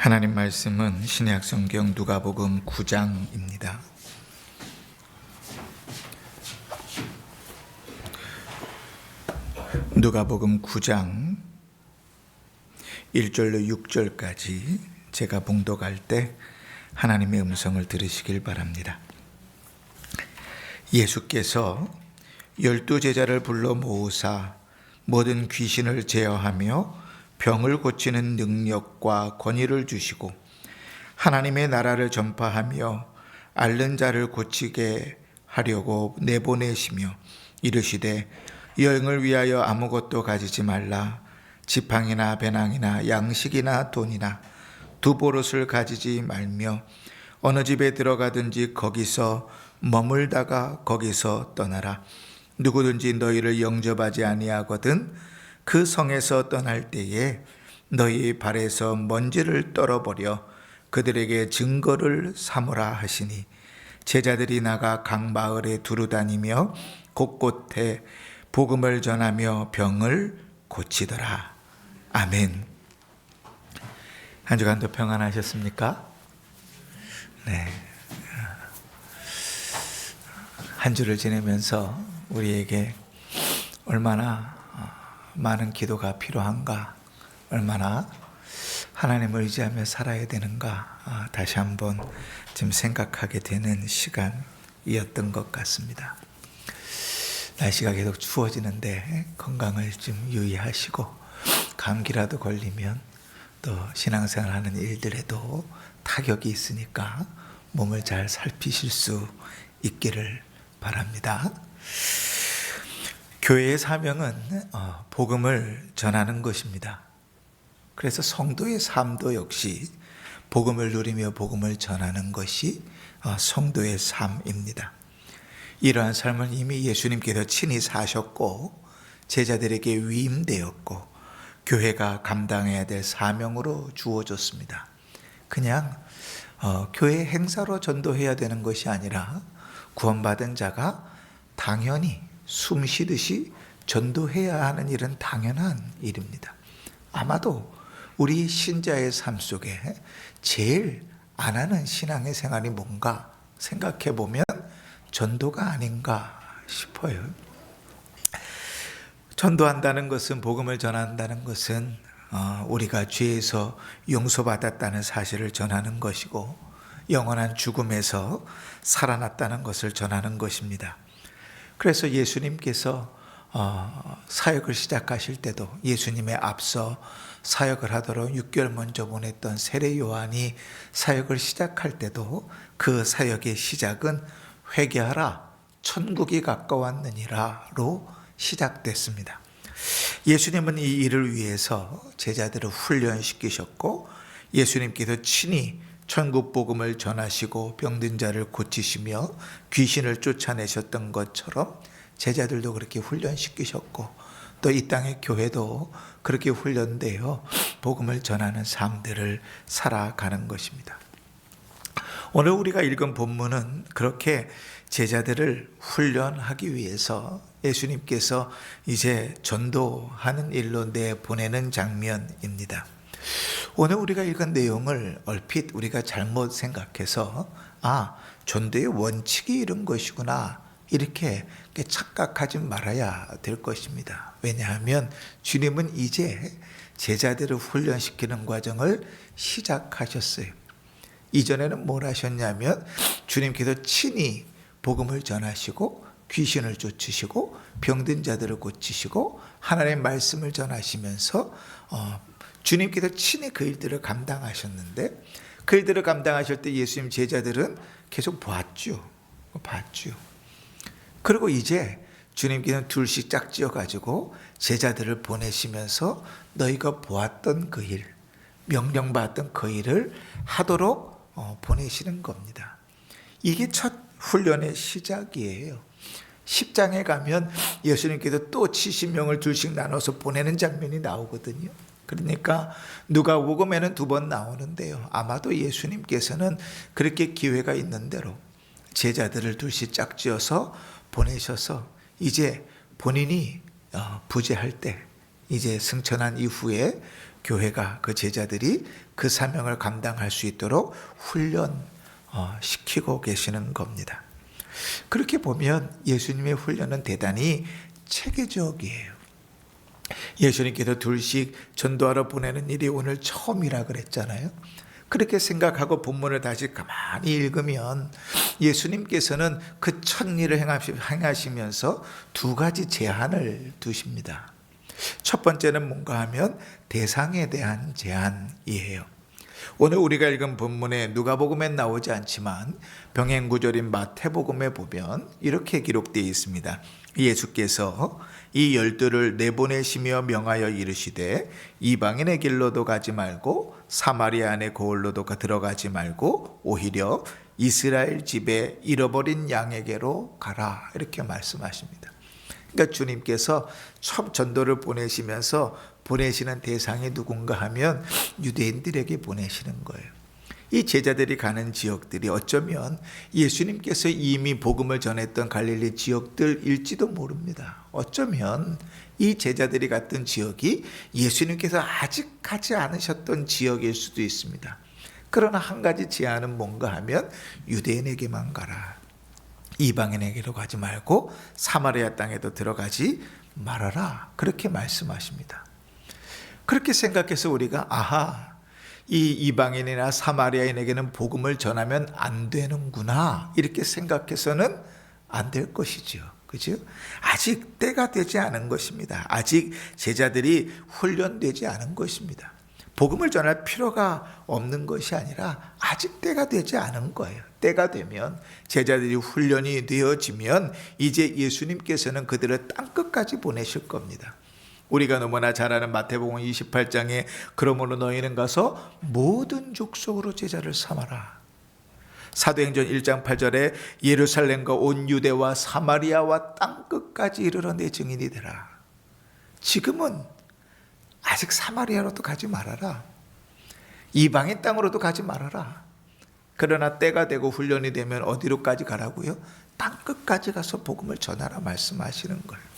하나님 말씀은 신약 성경 누가복음 9장입니다. 누가복음 9장 1절로 6절까지 제가 봉독할 때 하나님의 음성을 들으시길 바랍니다. 예수께서 12제자를 불러 모으사 모든 귀신을 제어하며 병을 고치는 능력과 권위를 주시고 하나님의 나라를 전파하며 앓는 자를 고치게 하려고 내보내시며 이르시되 여행을 위하여 아무것도 가지지 말라. 지팡이나 배낭이나 양식이나 돈이나 두 보릇을 가지지 말며 어느 집에 들어가든지 거기서 머물다가 거기서 떠나라. 누구든지 너희를 영접하지 아니하거든 그 성에서 떠날 때에 너희 발에서 먼지를 떨어버려 그들에게 증거를 삼으라 하시니 제자들이 나가 각 마을에 두루다니며 곳곳에 복음을 전하며 병을 고치더라. 아멘. 한 주간도 평안하셨습니까? 네. 한 주를 지내면서 우리에게 얼마나 많은 기도가 필요한가, 얼마나 하나님을 의지하며 살아야 되는가 다시 한번 좀 생각하게 되는 시간이었던 것 같습니다. 날씨가 계속 추워지는데 건강을 좀 유의하시고 감기라도 걸리면 또 신앙생활하는 일들에도 타격이 있으니까 몸을 잘 살피실 수 있기를 바랍니다. 교회의 사명은 복음을 전하는 것입니다. 그래서 성도의 삶도 역시 복음을 누리며 복음을 전하는 것이 성도의 삶입니다. 이러한 삶을 이미 예수님께서 친히 사셨고 제자들에게 위임되었고 교회가 감당해야 될 사명으로 주어졌습니다. 그냥 교회 행사로 전도해야 되는 것이 아니라 구원받은 자가 당연히 숨 쉬듯이 전도해야 하는 일은 당연한 일입니다. 아마도 우리 신자의 삶 속에 제일 안 하는 신앙의 생활이 뭔가 생각해 보면 전도가 아닌가 싶어요. 전도한다는 것은, 복음을 전한다는 것은 우리가 죄에서 용서받았다는 사실을 전하는 것이고 영원한 죽음에서 살아났다는 것을 전하는 것입니다. 그래서 예수님께서 사역을 시작하실 때도 예수님의 앞서 사역을 하도록 6개월 먼저 보냈던 세례 요한이 사역을 시작할 때도 그 사역의 시작은 회개하라 천국이 가까웠느니라로 시작됐습니다. 예수님은 이 일을 위해서 제자들을 훈련시키셨고 예수님께서 친히 천국 복음을 전하시고 병든 자를 고치시며 귀신을 쫓아내셨던 것처럼 제자들도 그렇게 훈련시키셨고 또 이 땅의 교회도 그렇게 훈련되어 복음을 전하는 삶들을 살아가는 것입니다. 오늘 우리가 읽은 본문은 그렇게 제자들을 훈련하기 위해서 예수님께서 이제 전도하는 일로 내보내는 장면입니다. 오늘 우리가 읽은 내용을 얼핏 우리가 잘못 생각해서 전도의 원칙이 이런 것이구나 이렇게 착각하지 말아야 될 것입니다. 왜냐하면 주님은 이제 제자들을 훈련시키는 과정을 시작하셨어요. 이전에는 뭘 하셨냐면 주님께서 친히 복음을 전하시고 귀신을 쫓으시고 병든 자들을 고치시고 하나님의 말씀을 전하시면서 주님께서 친히 그 일들을 감당하셨는데 그 일들을 감당하실 때 예수님 제자들은 계속 봤죠. 그리고 이제 주님께서는 둘씩 짝지어가지고 제자들을 보내시면서 너희가 보았던 그 일, 명령받았던 그 일을 하도록 보내시는 겁니다. 이게 첫 훈련의 시작이에요. 10장에 가면 예수님께서 또 70명을 둘씩 나눠서 보내는 장면이 나오거든요. 그러니까 누가복음에는 2번 나오는데요. 아마도 예수님께서는 그렇게 기회가 있는 대로 제자들을 둘씩 짝지어서 보내셔서 이제 본인이 부재할 때 이제 승천한 이후에 교회가 그 제자들이 그 사명을 감당할 수 있도록 시키고 계시는 겁니다. 그렇게 보면 예수님의 훈련은 대단히 체계적이에요. 예수님께서 둘씩 전도하러 보내는 일이 오늘 처음이라 그랬잖아요. 그렇게 생각하고 본문을 다시 가만히 읽으면 예수님께서는 그 첫 일을 행하시면서 두 가지 제한을 두십니다. 첫 번째는 뭔가 하면 대상에 대한 제한이에요. 오늘 우리가 읽은 본문에 누가복음엔 나오지 않지만 병행구절인 마태복음에 보면 이렇게 기록되어 있습니다. 예수께서 이 12를 내보내시며 명하여 이르시되 이방인의 길로도 가지 말고 사마리아 안의 고을로도 들어가지 말고 오히려 이스라엘 집에 잃어버린 양에게로 가라, 이렇게 말씀하십니다. 그러니까 주님께서 처음 전도를 보내시면서 보내시는 대상이 누군가 하면 유대인들에게 보내시는 거예요. 이 제자들이 가는 지역들이 어쩌면 예수님께서 이미 복음을 전했던 갈릴리 지역들일지도 모릅니다. 어쩌면 이 제자들이 갔던 지역이 예수님께서 아직 가지 않으셨던 지역일 수도 있습니다. 그러나 한 가지 제한은 뭔가 하면 유대인에게만 가라. 이방인에게로 가지 말고 사마리아 땅에도 들어가지 말아라, 그렇게 말씀하십니다. 그렇게 생각해서 우리가 이 이방인이나 사마리아인에게는 복음을 전하면 안 되는구나, 이렇게 생각해서는 안 될 것이죠. 그죠? 아직 때가 되지 않은 것입니다. 아직 제자들이 훈련되지 않은 것입니다. 복음을 전할 필요가 없는 것이 아니라 아직 때가 되지 않은 거예요. 때가 되면 제자들이 훈련이 되어지면 이제 예수님께서는 그들을 땅끝까지 보내실 겁니다. 우리가 너무나 잘 아는 마태복음 28장에 그러므로 너희는 가서 모든 족속으로 제자를 삼아라. 사도행전 1장 8절에 예루살렘과 온 유대와 사마리아와 땅끝까지 이르러 내 증인이 되라. 지금은 아직 사마리아로도 가지 말아라. 이방인 땅으로도 가지 말아라. 그러나 때가 되고 훈련이 되면 어디로까지 가라고요? 땅끝까지 가서 복음을 전하라 말씀하시는 거예요.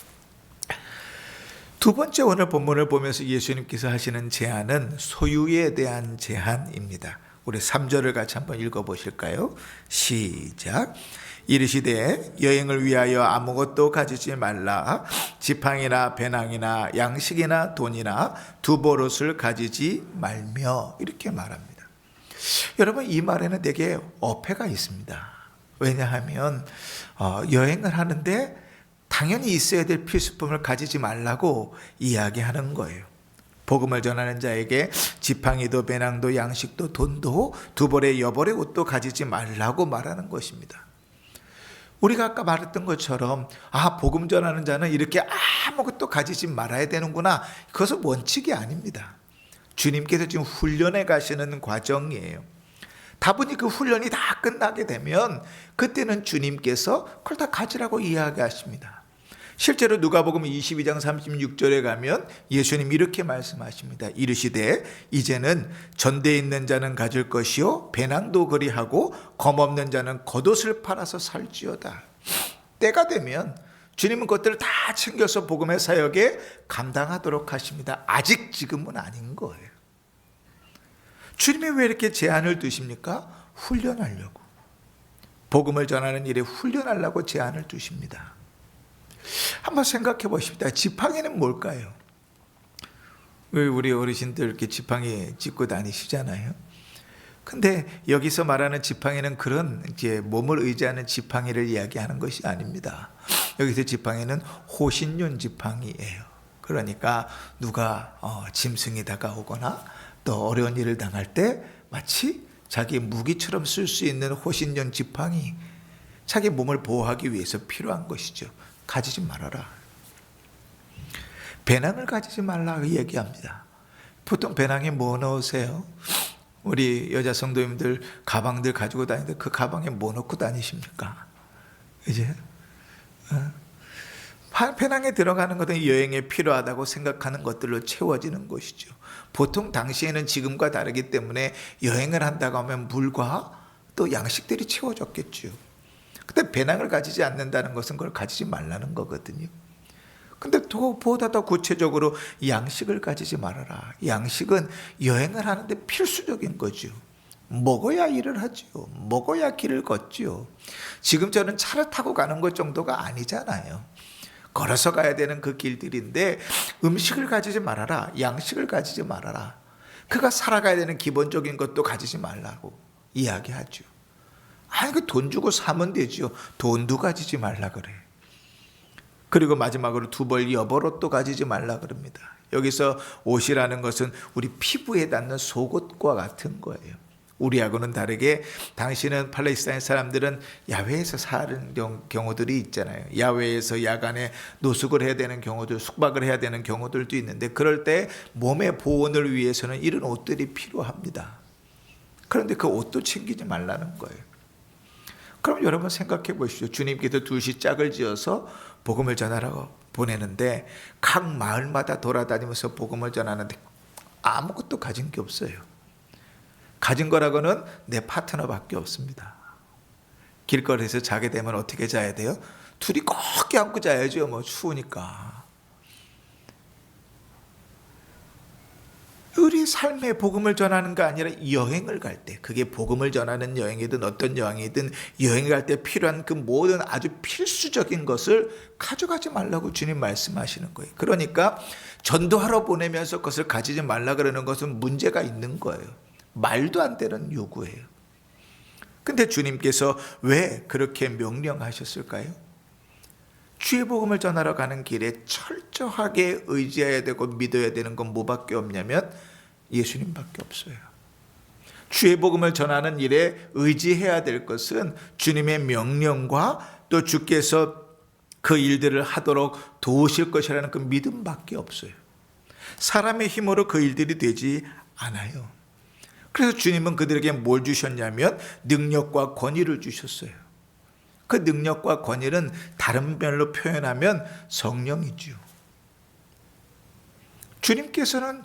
두 번째, 오늘 본문을 보면서 예수님께서 하시는 제안은 소유에 대한 제안입니다. 우리 3절을 같이 한번 읽어보실까요? 시작. 이르시되 여행을 위하여 아무것도 가지지 말라. 지팡이나 배낭이나 양식이나 돈이나 두 버릇을 가지지 말며, 이렇게 말합니다. 여러분, 이 말에는 되게 어폐가 있습니다. 왜냐하면 여행을 하는데 당연히 있어야 될 필수품을 가지지 말라고 이야기하는 거예요. 복음을 전하는 자에게 지팡이도 배낭도 양식도 돈도 두 벌의 여벌의 옷도 가지지 말라고 말하는 것입니다. 우리가 아까 말했던 것처럼 복음 전하는 자는 이렇게 아무것도 가지지 말아야 되는구나, 그것은 원칙이 아닙니다. 주님께서 지금 훈련해 가시는 과정이에요. 다분히 그 훈련이 다 끝나게 되면 그때는 주님께서 그걸 다 가지라고 이야기하십니다. 실제로 누가복음 22장 36절에 가면 예수님 이렇게 말씀하십니다. 이르시되 이제는 전대에 있는 자는 가질 것이요 배낭도 그리하고 검없는 자는 겉옷을 팔아서 살지어다. 때가 되면 주님은 그것들을 다 챙겨서 복음의 사역에 감당하도록 하십니다. 아직 지금은 아닌 거예요. 주님이 왜 이렇게 제한을 두십니까? 훈련하려고. 복음을 전하는 일에 훈련하려고 제한을 두십니다. 한번 생각해 보십시다. 지팡이는 뭘까요? 우리 어르신들 이렇게 지팡이 짚고 다니시잖아요. 근데 여기서 말하는 지팡이는 그런 이제 몸을 의지하는 지팡이를 이야기하는 것이 아닙니다. 여기서 지팡이는 호신용 지팡이예요. 그러니까 누가 짐승이 다가오거나 또 어려운 일을 당할 때 마치 자기 무기처럼 쓸 수 있는 호신용 지팡이, 자기 몸을 보호하기 위해서 필요한 것이죠. 가지지 말아라. 배낭을 가지지 말라 얘기합니다. 보통 배낭에 뭐 넣으세요? 우리 여자 성도님들 가방들 가지고 다니는데 그 가방에 뭐 넣고 다니십니까? 이제 배낭에 들어가는 것은 여행에 필요하다고 생각하는 것들로 채워지는 것이죠. 보통 당시에는 지금과 다르기 때문에 여행을 한다고 하면 물과 또 양식들이 채워졌겠죠. 근데 배낭을 가지지 않는다는 것은 그걸 가지지 말라는 거거든요. 근데 보다 더 구체적으로 양식을 가지지 말아라. 양식은 여행을 하는데 필수적인 거죠. 먹어야 일을 하죠. 먹어야 길을 걷죠. 지금 저는 차를 타고 가는 것 정도가 아니잖아요. 걸어서 가야 되는 그 길들인데 음식을 가지지 말아라. 양식을 가지지 말아라. 그가 살아가야 되는 기본적인 것도 가지지 말라고 이야기하죠. 아니, 그 돈 주고 사면 되죠. 돈도 가지지 말라 그래. 그리고 마지막으로 두 벌 여벌옷도 가지지 말라 그럽니다. 여기서 옷이라는 것은 우리 피부에 닿는 속옷과 같은 거예요. 우리하고는 다르게 당시는 팔레스타인 사람들은 야외에서 사는 경우들이 있잖아요. 야외에서 야간에 노숙을 해야 되는 경우들, 숙박을 해야 되는 경우들도 있는데 그럴 때 몸의 보온을 위해서는 이런 옷들이 필요합니다. 그런데 그 옷도 챙기지 말라는 거예요. 그럼 여러분 생각해 보십시오. 주님께서 둘씩 짝을 지어서 복음을 전하라고 보내는데 각 마을마다 돌아다니면서 복음을 전하는데 아무것도 가진 게 없어요. 가진 거라고는 내 파트너밖에 없습니다. 길거리에서 자게 되면 어떻게 자야 돼요? 둘이 꼭 껴안고 자야죠. 뭐 추우니까. 우리 삶의 복음을 전하는 거 아니라 여행을 갈 때, 그게 복음을 전하는 여행이든 어떤 여행이든 여행 갈 때 필요한 그 모든 아주 필수적인 것을 가져가지 말라고 주님 말씀하시는 거예요. 그러니까 전도하러 보내면서 그것을 가지지 말라 그러는 것은 문제가 있는 거예요. 말도 안 되는 요구예요. 근데 주님께서 왜 그렇게 명령하셨을까요? 주의 복음을 전하러 가는 길에 철저하게 의지해야 되고 믿어야 되는 건 뭐밖에 없냐면 예수님밖에 없어요. 주의 복음을 전하는 일에 의지해야 될 것은 주님의 명령과 또 주께서 그 일들을 하도록 도우실 것이라는 그 믿음밖에 없어요. 사람의 힘으로 그 일들이 되지 않아요. 그래서 주님은 그들에게 뭘 주셨냐면 능력과 권위를 주셨어요. 그 능력과 권위는 다른 면으로 표현하면 성령이죠. 주님께서는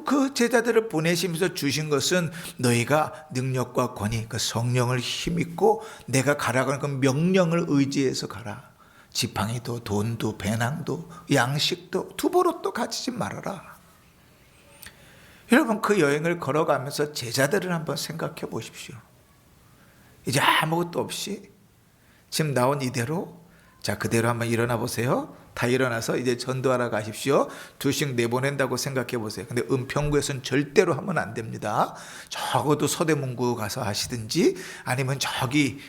그 제자들을 보내시면서 주신 것은 너희가 능력과 권위, 그 성령을 힘입고 내가 가라고 하는 그 명령을 의지해서 가라. 지팡이도 돈도 배낭도 양식도 두보롯도 가지지 말아라. 여러분, 그 여행을 걸어가면서 제자들을 한번 생각해 보십시오. 이제 아무것도 없이 지금 나온 이대로, 자, 그대로 한번 일어나 보세요. 다 일어나서 이제 전도하러 가십시오. 둘씩 내보낸다고 생각해 보세요. 근데 은평구에서는 절대로 하면 안 됩니다. 적어도 서대문구 가서 하시든지 아니면 저기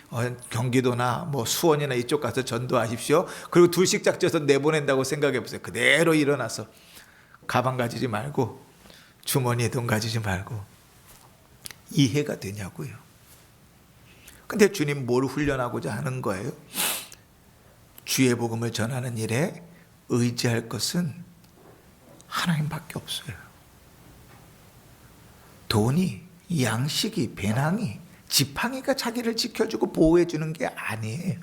경기도나 뭐 수원이나 이쪽 가서 전도하십시오. 그리고 둘씩 짝져서 내보낸다고 생각해 보세요. 그대로 일어나서 가방 가지지 말고 주머니에 돈 가지지 말고. 이해가 되냐고요. 근데 주님 뭘 훈련하고자 하는 거예요? 주의 복음을 전하는 일에 의지할 것은 하나님밖에 없어요. 돈이, 양식이, 배낭이, 지팡이가 자기를 지켜주고 보호해주는 게 아니에요.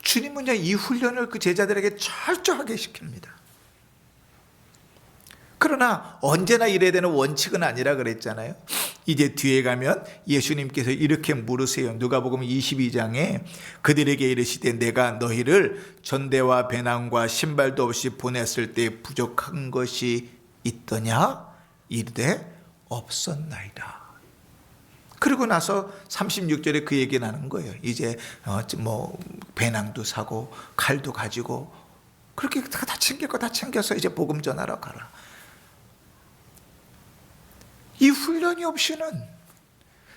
주님은요, 이 훈련을 그 제자들에게 철저하게 시킵니다. 그러나 언제나 이래야 되는 원칙은 아니라 그랬잖아요. 이제 뒤에 가면 예수님께서 이렇게 물으세요. 누가복음 22장에 그들에게 이르시되 내가 너희를 전대와 배낭과 신발도 없이 보냈을 때 부족한 것이 있더냐? 이르되 없었나이다. 그리고 나서 36절에 그 얘기 나는 거예요. 이제 뭐 배낭도 사고 칼도 가지고 그렇게 다 챙길 거 다 챙겨서 이제 복음 전하러 가라. 이 훈련이 없이는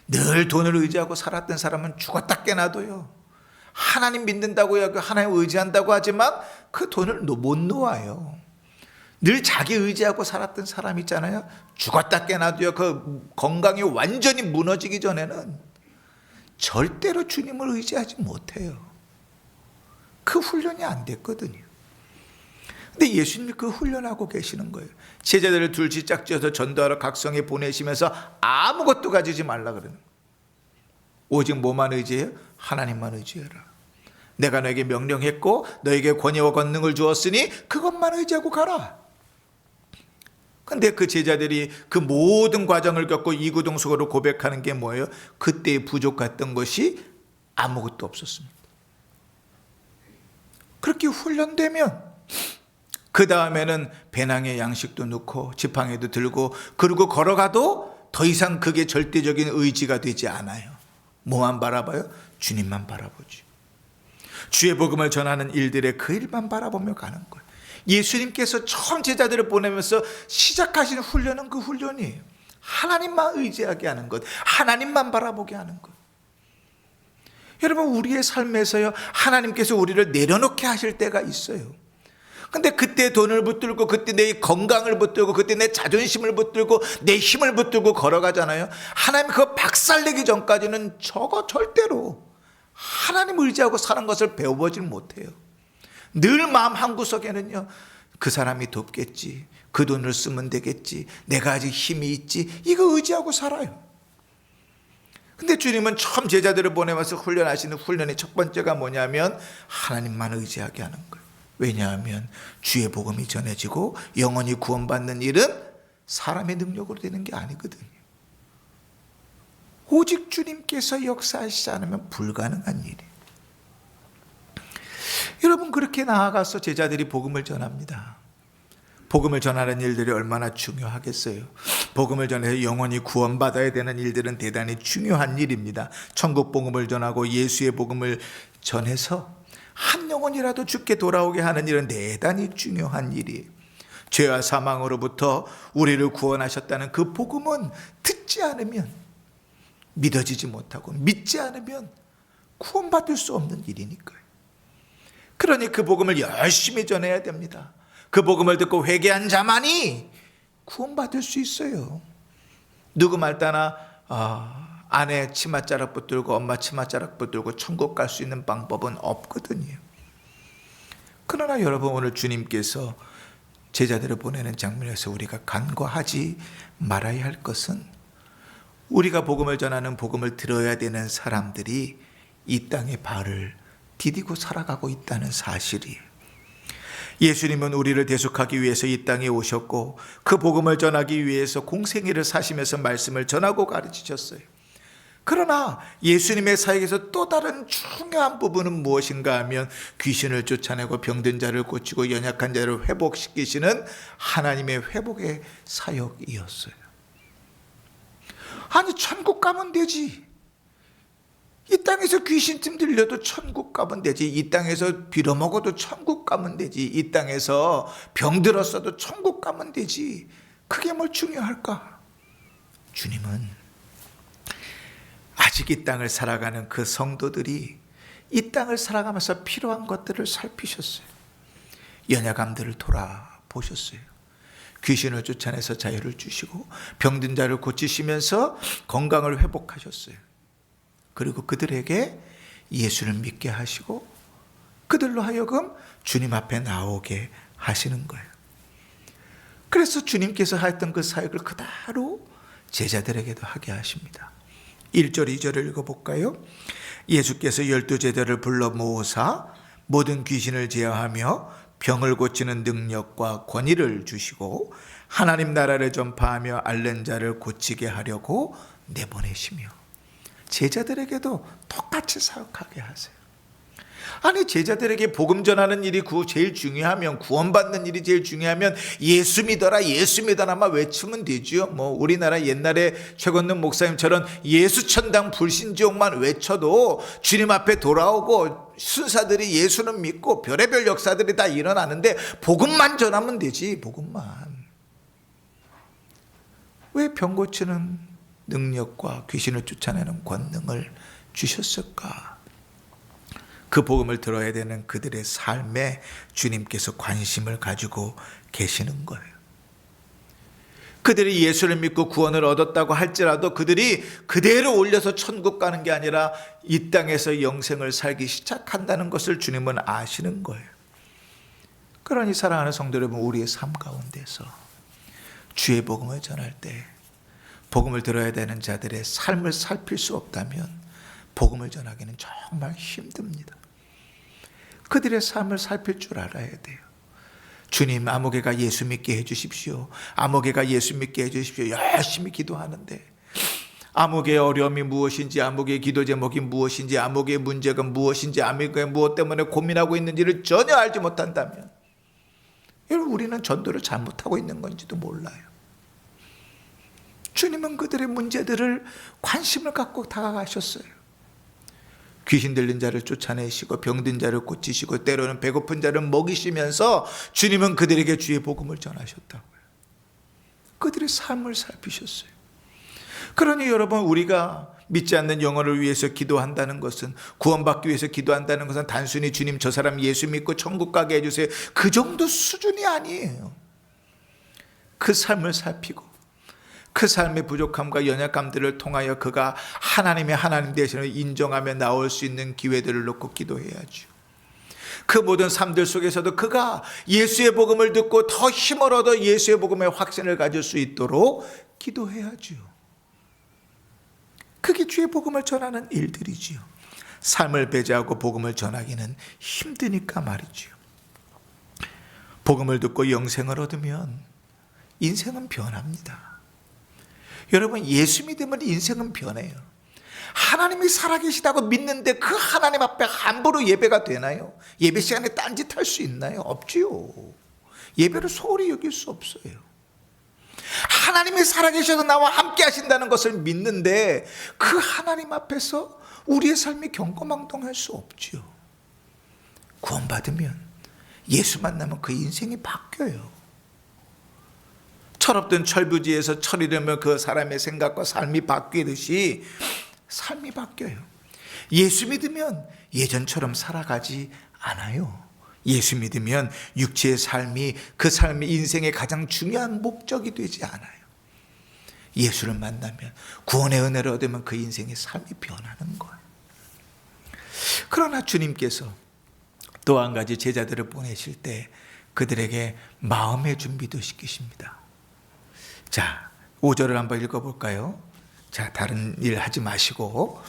늘 돈을 의지하고 살았던 사람은 죽었다 깨나도요. 하나님 믿는다고 하고 하나님 의지한다고 하지만 그 돈을 못 놓아요. 늘 자기 의지하고 살았던 사람 있잖아요. 죽었다 깨나도요. 그 건강이 완전히 무너지기 전에는 절대로 주님을 의지하지 못해요. 그 훈련이 안 됐거든요. 근데 예수님이 그 훈련하고 계시는 거예요. 제자들을 둘씩 짝지어서 전도하러 각성에 보내시면서 아무것도 가지지 말라 그러는 거예요. 오직 뭐만 의지해요? 하나님만 의지해라. 내가 너에게 명령했고 너에게 권위와 권능을 주었으니 그것만 의지하고 가라. 근데 그 제자들이 그 모든 과정을 겪고 이구동성으로 고백하는 게 뭐예요? 그때 부족했던 것이 아무것도 없었습니다. 그렇게 훈련되면 그 다음에는 배낭에 양식도 넣고 지팡이도 들고 그리고 걸어가도 더 이상 그게 절대적인 의지가 되지 않아요. 뭐만 바라봐요? 주님만 바라보지. 주의 복음을 전하는 일들의 그 일만 바라보며 가는 거예요. 예수님께서 처음 제자들을 보내면서 시작하신 훈련은 그 훈련이에요. 하나님만 의지하게 하는 것, 하나님만 바라보게 하는 것. 여러분, 우리의 삶에서요, 하나님께서 우리를 내려놓게 하실 때가 있어요. 근데 그때 돈을 붙들고, 그때 내 건강을 붙들고, 그때 내 자존심을 붙들고, 내 힘을 붙들고 걸어가잖아요. 하나님 그거 박살내기 전까지는 저거 절대로 하나님 의지하고 사는 것을 배워보질 못해요. 늘 마음 한구석에는요, 그 사람이 돕겠지, 그 돈을 쓰면 되겠지, 내가 아직 힘이 있지, 이거 의지하고 살아요. 근데 주님은 처음 제자들을 보내면서 훈련하시는 훈련의 첫 번째가 뭐냐면 하나님만 의지하게 하는 거예요. 왜냐하면 주의 복음이 전해지고 영원히 구원받는 일은 사람의 능력으로 되는 게 아니거든요. 오직 주님께서 역사하시지 않으면 불가능한 일이에요. 여러분, 그렇게 나아가서 제자들이 복음을 전합니다. 복음을 전하는 일들이 얼마나 중요하겠어요. 복음을 전해서 영원히 구원받아야 되는 일들은 대단히 중요한 일입니다. 천국 복음을 전하고 예수의 복음을 전해서 한 영혼이라도 죽게 돌아오게 하는 일은 대단히 중요한 일이에요. 죄와 사망으로부터 우리를 구원하셨다는 그 복음은 듣지 않으면 믿어지지 못하고 믿지 않으면 구원받을 수 없는 일이니까요. 그러니 그 복음을 열심히 전해야 됩니다. 그 복음을 듣고 회개한 자만이 구원받을 수 있어요. 누구 말 따나 아내 치맛자락 붙들고 엄마 치맛자락 붙들고 천국 갈 수 있는 방법은 없거든요. 그러나 여러분, 오늘 주님께서 제자들을 보내는 장면에서 우리가 간과하지 말아야 할 것은 우리가 복음을 전하는 복음을 들어야 되는 사람들이 이 땅에 발을 디디고 살아가고 있다는 사실이에요. 예수님은 우리를 대속하기 위해서 이 땅에 오셨고 그 복음을 전하기 위해서 공생애를 사시면서 말씀을 전하고 가르치셨어요. 그러나 예수님의 사역에서 또 다른 중요한 부분은 무엇인가 하면 귀신을 쫓아내고 병든 자를 고치고 연약한 자를 회복시키시는 하나님의 회복의 사역이었어요. 아니, 천국 가면 되지. 이 땅에서 귀신쯤 들려도 천국 가면 되지. 이 땅에서 빌어먹어도 천국 가면 되지. 이 땅에서 병들었어도 천국 가면 되지. 그게 뭘 중요할까? 주님은 아직 이 땅을 살아가는 그 성도들이 이 땅을 살아가면서 필요한 것들을 살피셨어요. 연약함들을 돌아보셨어요. 귀신을 쫓아내서 자유를 주시고 병든 자를 고치시면서 건강을 회복하셨어요. 그리고 그들에게 예수를 믿게 하시고 그들로 하여금 주님 앞에 나오게 하시는 거예요. 그래서 주님께서 하였던 그 사역을 그대로 제자들에게도 하게 하십니다. 1절 2절을 읽어볼까요? 예수께서 12제자를 불러 모으사 모든 귀신을 제어하며 병을 고치는 능력과 권위를 주시고 하나님 나라를 전파하며 앓는 자를 고치게 하려고 내보내시며 제자들에게도 똑같이 사역하게 하세요. 아니, 제자들에게 복음 전하는 일이 제일 중요하면, 구원받는 일이 제일 중요하면 예수 믿어라 예수 믿어라만 외치면 되죠. 우리나라 옛날에 최건능 목사님처럼 예수 천당 불신지옥만 외쳐도 주님 앞에 돌아오고 순사들이 예수는 믿고 별의별 역사들이 다 일어나는데 복음만 전하면 되지. 복음만. 왜 병 고치는 능력과 귀신을 쫓아내는 권능을 주셨을까? 그 복음을 들어야 되는 그들의 삶에 주님께서 관심을 가지고 계시는 거예요. 그들이 예수를 믿고 구원을 얻었다고 할지라도 그들이 그대로 올려서 천국 가는 게 아니라 이 땅에서 영생을 살기 시작한다는 것을 주님은 아시는 거예요. 그러니 사랑하는 성도 여러분, 우리의 삶 가운데서 주의 복음을 전할 때 복음을 들어야 되는 자들의 삶을 살필 수 없다면 복음을 전하기는 정말 힘듭니다. 그들의 삶을 살필 줄 알아야 돼요. 주님, 아무개가 예수 믿게 해주십시오. 아무개가 예수 믿게 해주십시오. 열심히 기도하는데 암흑의 어려움이 무엇인지, 암흑의 기도 제목이 무엇인지, 암흑의 문제가 무엇인지, 암흑의 무엇 때문에 고민하고 있는지를 전혀 알지 못한다면 여러분, 우리는 전도를 잘못하고 있는 건지도 몰라요. 주님은 그들의 문제들을 관심을 갖고 다가가셨어요. 귀신 들린 자를 쫓아내시고 병든 자를 고치시고 때로는 배고픈 자를 먹이시면서 주님은 그들에게 주의 복음을 전하셨다고요. 그들의 삶을 살피셨어요. 그러니 여러분, 우리가 믿지 않는 영혼을 위해서 기도한다는 것은, 구원받기 위해서 기도한다는 것은 단순히 주님 저 사람 예수 믿고 천국 가게 해주세요, 그 정도 수준이 아니에요. 그 삶을 살피고 그 삶의 부족함과 연약함들을 통하여 그가 하나님의 하나님 되시는 인정하며 나올 수 있는 기회들을 놓고 기도해야죠. 그 모든 삶들 속에서도 그가 예수의 복음을 듣고 더 힘을 얻어 예수의 복음의 확신을 가질 수 있도록 기도해야죠. 그게 주의 복음을 전하는 일들이지요. 삶을 배제하고 복음을 전하기는 힘드니까 말이지요. 복음을 듣고 영생을 얻으면 인생은 변합니다. 여러분, 예수 믿으면 인생은 변해요. 하나님이 살아계시다고 믿는데 그 하나님 앞에 함부로 예배가 되나요? 예배 시간에 딴짓할 수 있나요? 없지요. 예배를 소홀히 여길 수 없어요. 하나님이 살아계셔서 나와 함께 하신다는 것을 믿는데 그 하나님 앞에서 우리의 삶이 경거망동할 수 없지요. 구원받으면, 예수 만나면 그 인생이 바뀌어요. 철없던 철부지에서 철이려면 그 사람의 생각과 삶이 바뀌듯이 삶이 바뀌어요. 예수 믿으면 예전처럼 살아가지 않아요. 예수 믿으면 육체의 삶이 그 삶의 인생의 가장 중요한 목적이 되지 않아요. 예수를 만나면, 구원의 은혜를 얻으면 그 인생의 삶이 변하는 거예요. 그러나 주님께서 또 한 가지 제자들을 보내실 때 그들에게 마음의 준비도 시키십니다. 자, 5절을 한번 읽어볼까요? 자, 다른 일 하지 마시고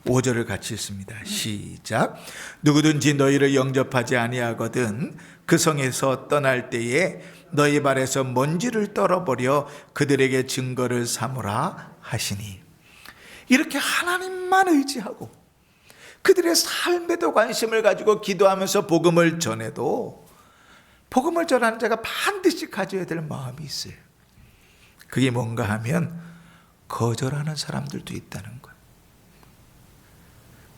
5절을 같이 읽습니다. 시작. 누구든지 너희를 영접하지 아니하거든 그 성에서 떠날 때에 너희 발에서 먼지를 떨어버려 그들에게 증거를 삼으라 하시니. 이렇게 하나님만 의지하고 그들의 삶에도 관심을 가지고 기도하면서 복음을 전해도 복음을 전하는 자가 반드시 가져야 될 마음이 있어요. 그게 뭔가 하면 거절하는 사람들도 있다는 거예요.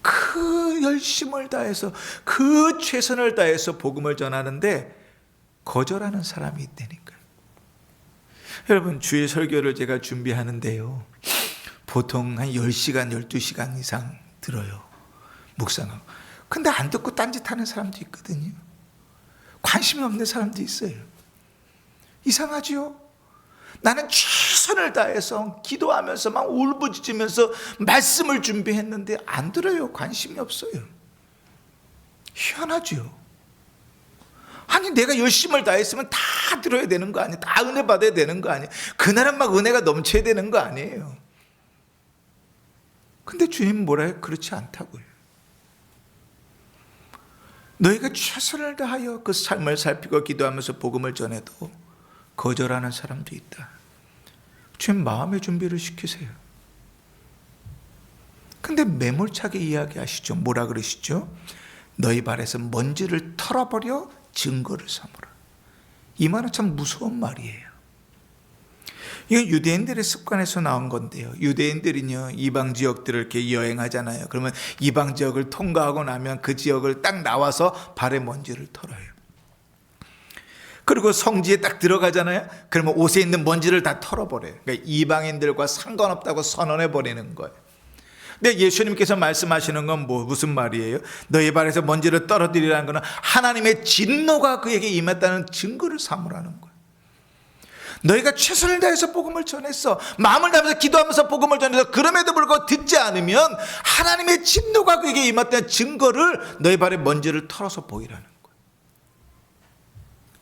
그 열심을 다해서, 그 최선을 다해서 복음을 전하는데 거절하는 사람이 있다니까요. 여러분, 주일 설교를 제가 준비하는데요, 보통 한 10시간, 12시간 이상 들어요. 묵상하고. 근데 안 듣고 딴짓하는 사람도 있거든요. 관심이 없는 사람도 있어요. 이상하지요? 나는 최선을 다해서 기도하면서 막 울부짖으면서 말씀을 준비했는데 안 들어요. 관심이 없어요. 희한하죠. 아니, 내가 열심을 다했으면 다 들어야 되는 거 아니에요? 다 은혜 받아야 되는 거 아니에요? 그날은 막 은혜가 넘쳐야 되는 거 아니에요? 근데 주님은 뭐라 해요? 그렇지 않다고요. 너희가 최선을 다하여 그 삶을 살피고 기도하면서 복음을 전해도 거절하는 사람도 있다. 주님, 마음의 준비를 시키세요. 근데 매몰차게 이야기하시죠. 뭐라 그러시죠? 너희 발에서 먼지를 털어버려 증거를 삼으라. 이 말은 참 무서운 말이에요. 이건 유대인들의 습관에서 나온 건데요, 유대인들은요, 이방 지역들을 이렇게 여행하잖아요. 그러면 이방 지역을 통과하고 나면 그 지역을 딱 나와서 발에 먼지를 털어요. 그리고 성지에 딱 들어가잖아요. 그러면 옷에 있는 먼지를 다 털어버려요. 그러니까 이방인들과 상관없다고 선언해버리는 거예요. 근데 예수님께서 말씀하시는 건 무슨 말이에요? 너희 발에서 먼지를 떨어뜨리라는 것은 하나님의 진노가 그에게 임했다는 증거를 삼으라는 거예요. 너희가 최선을 다해서 복음을 전했어. 마음을 다하면서 기도하면서 복음을 전해서 그럼에도 불구하고 듣지 않으면 하나님의 진노가 그에게 임했다는 증거를 너희 발에 먼지를 털어서 보이라는 거예요.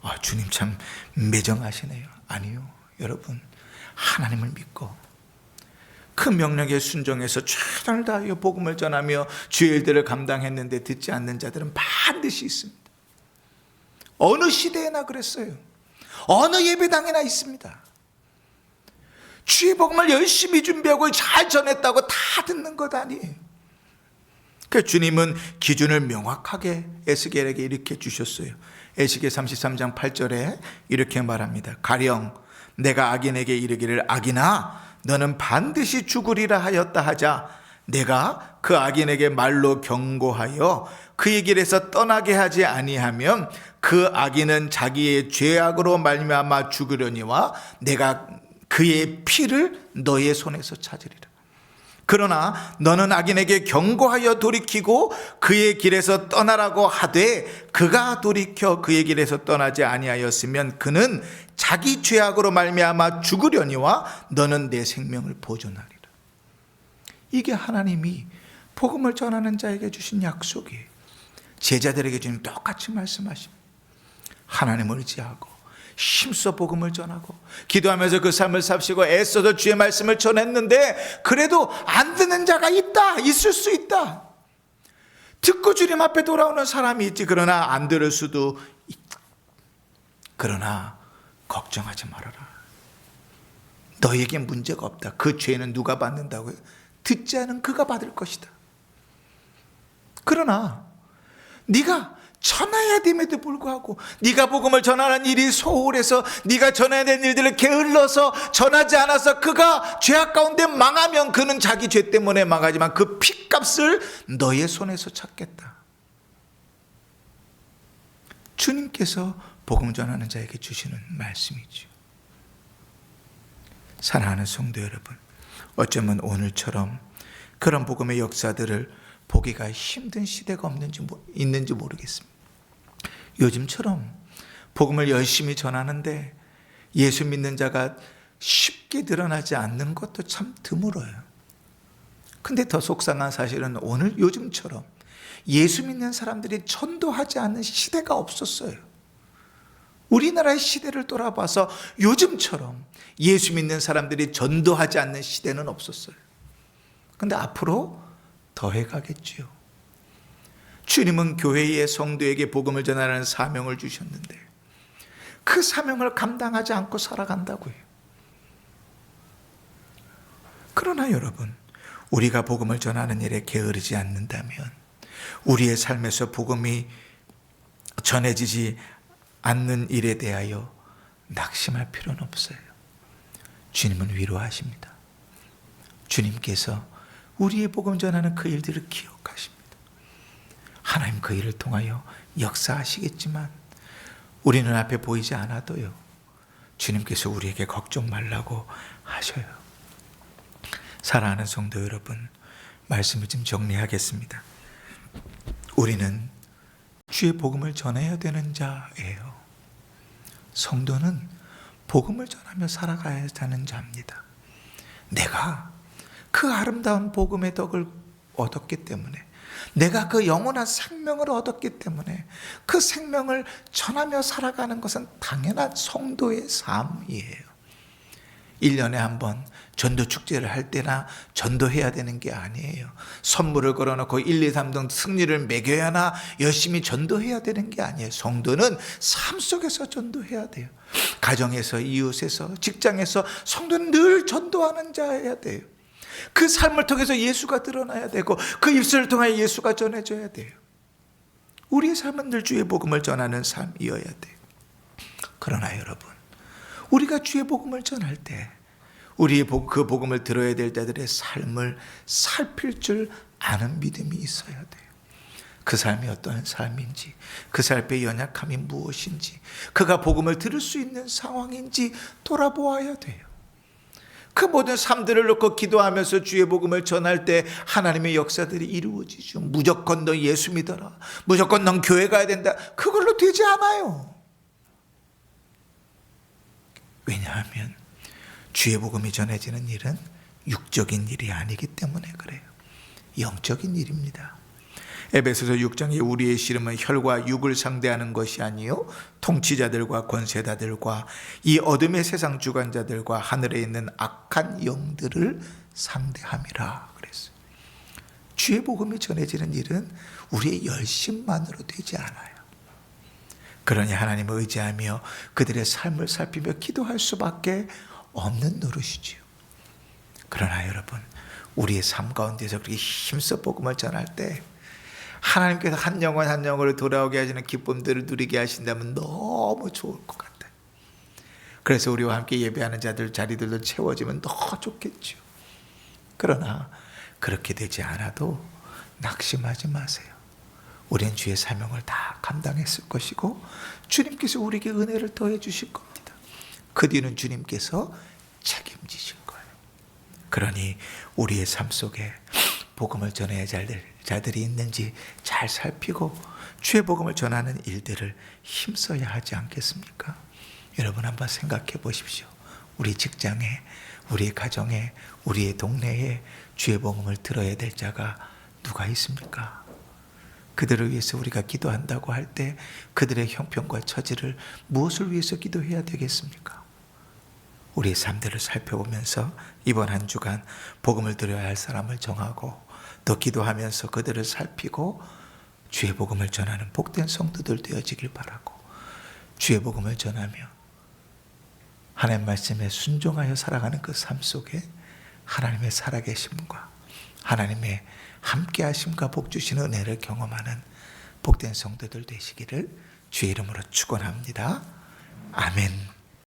아, 주님 참 매정하시네요. 아니요, 여러분, 하나님을 믿고 그 명령에 순종해서 최선을 다하여 복음을 전하며 주의 일들을 감당했는데 듣지 않는 자들은 반드시 있습니다. 어느 시대에나 그랬어요. 어느 예배당에나 있습니다. 주의 복음을 열심히 준비하고 잘 전했다고 다 듣는 것 아니에요. 그 주님은 기준을 명확하게 에스겔에게 이렇게 주셨어요. 에스겔 33장 8절에 이렇게 말합니다. 가령 내가 악인에게 이르기를 악인아 너는 반드시 죽으리라 하였다 하자 내가 그 악인에게 말로 경고하여 그의 길에서 떠나게 하지 아니하면 그 악인은 자기의 죄악으로 말미암아 죽으려니와 내가 그의 피를 너의 손에서 찾으리라. 그러나 너는 악인에게 경고하여 돌이키고 그의 길에서 떠나라고 하되 그가 돌이켜 그의 길에서 떠나지 아니하였으면 그는 자기 죄악으로 말미암아 죽으려니와 너는 내 생명을 보존하리라. 이게 하나님이 복음을 전하는 자에게 주신 약속이에요. 제자들에게 주님 똑같이 말씀하십니다. 하나님을 의지하고 힘써 복음을 전하고 기도하면서 그 삶을 삽시고 애써서 주의 말씀을 전했는데 그래도 안 듣는 자가 있다, 있을 수 있다. 듣고 주님 앞에 돌아오는 사람이 있지. 그러나 안 들을 수도 있다. 그러나 걱정하지 말아라. 너에게 문제가 없다. 그 죄는 누가 받는다고요? 듣지 않은 그가 받을 것이다. 그러나 네가 전해야 됨에도 불구하고 네가 복음을 전하는 일이 소홀해서 네가 전해야 될 일들을 게을러서 전하지 않아서 그가 죄악 가운데 망하면 그는 자기 죄 때문에 망하지만 그 핏값을 너의 손에서 찾겠다. 주님께서 복음 전하는 자에게 주시는 말씀이죠. 사랑하는 성도 여러분, 어쩌면 오늘처럼 그런 복음의 역사들을 보기가 힘든 시대가 있는지 모르겠습니다. 요즘처럼 복음을 열심히 전하는데 예수 믿는 자가 쉽게 드러나지 않는 것도 참 드물어요. 근데 더 속상한 사실은 오늘 요즘처럼 예수 믿는 사람들이 전도하지 않는 시대가 없었어요. 우리나라의 시대를 돌아봐서 요즘처럼 예수 믿는 사람들이 전도하지 않는 시대는 없었어요. 근데 앞으로 더해가겠지요. 주님은 교회의 성도에게 복음을 전하는 사명을 주셨는데 그 사명을 감당하지 않고 살아간다고요. 그러나 여러분, 우리가 복음을 전하는 일에 게으르지 않는다면 우리의 삶에서 복음이 전해지지 않는 일에 대하여 낙심할 필요는 없어요. 주님은 위로하십니다. 주님께서 우리의 복음 전하는 그 일들을 기억하십니다. 하나님 그 일을 통하여 역사하시겠지만 우리 눈앞에 보이지 않아도요, 주님께서 우리에게 걱정 말라고 하셔요. 사랑하는 성도 여러분, 말씀을 좀 정리하겠습니다. 우리는 주의 복음을 전해야 되는 자예요. 성도는 복음을 전하며 살아가야 하는 자입니다. 내가 그 아름다운 복음의 덕을 얻었기 때문에, 내가 그 영원한 생명을 얻었기 때문에 그 생명을 전하며 살아가는 것은 당연한 성도의 삶이에요. 1년에 한 번 전도 축제를 할 때나 전도해야 되는 게 아니에요. 선물을 걸어놓고 1, 2, 3등 승리를 매겨야 하나 열심히 전도해야 되는 게 아니에요. 성도는 삶 속에서 전도해야 돼요. 가정에서, 이웃에서, 직장에서 성도는 늘 전도하는 자여야 돼요. 그 삶을 통해서 예수가 드러나야 되고 그 입술을 통하여 예수가 전해져야 돼요. 우리의 삶은 늘 주의 복음을 전하는 삶이어야 돼요. 그러나 여러분, 우리가 주의 복음을 전할 때 우리의 그 복음을 들어야 될 자들의 삶을 살필 줄 아는 믿음이 있어야 돼요. 그 삶이 어떤 삶인지, 그 삶의 연약함이 무엇인지, 그가 복음을 들을 수 있는 상황인지 돌아보아야 돼요. 그 모든 삶들을 놓고 기도하면서 주의 복음을 전할 때 하나님의 역사들이 이루어지죠. 무조건 너 예수 믿어라, 무조건 넌 교회 가야 된다, 그걸로 되지 않아요. 왜냐하면 주의 복음이 전해지는 일은 육적인 일이 아니기 때문에 그래요. 영적인 일입니다. 에베소서 6장에 우리의 씨름은 혈과 육을 상대하는 것이 아니요 통치자들과 권세자들과 이 어둠의 세상 주관자들과 하늘에 있는 악한 영들을 상대함이라 그랬어요. 주의 복음이 전해지는 일은 우리의 열심만으로 되지 않아요. 그러니 하나님을 의지하며 그들의 삶을 살피며 기도할 수밖에 없는 노릇이지요. 그러나 여러분, 우리의 삶 가운데서 그렇게 힘써 복음을 전할 때 하나님께서 한 영혼 한 영혼을 돌아오게 하시는 기쁨들을 누리게 하신다면 너무 좋을 것 같아요. 그래서 우리와 함께 예배하는 자들 자리들도 채워지면 더 좋겠죠. 그러나 그렇게 되지 않아도 낙심하지 마세요. 우리는 주의 사명을 다 감당했을 것이고 주님께서 우리에게 은혜를 더해 주실 겁니다. 그 뒤는 주님께서 책임지실 거예요. 그러니 우리의 삶 속에 복음을 전해야 할 자들이 있는지 잘 살피고 주의 복음을 전하는 일들을 힘써야 하지 않겠습니까? 여러분 한번 생각해 보십시오. 우리 직장에, 우리 가정에, 우리의 동네에 주의 복음을 들어야 될 자가 누가 있습니까? 그들을 위해서 우리가 기도한다고 할 때 그들의 형편과 처지를 무엇을 위해서 기도해야 되겠습니까? 우리의 삶들을 살펴보면서 이번 한 주간 복음을 들어야 할 사람을 정하고 또 기도하면서 그들을 살피고 주의 복음을 전하는 복된 성도들 되어지길 바라고, 주의 복음을 전하며 하나님 말씀에 순종하여 살아가는 그 삶 속에 하나님의 살아계심과 하나님의 함께하심과 복주시는 은혜를 경험하는 복된 성도들 되시기를 주의 이름으로 축원합니다. 아멘.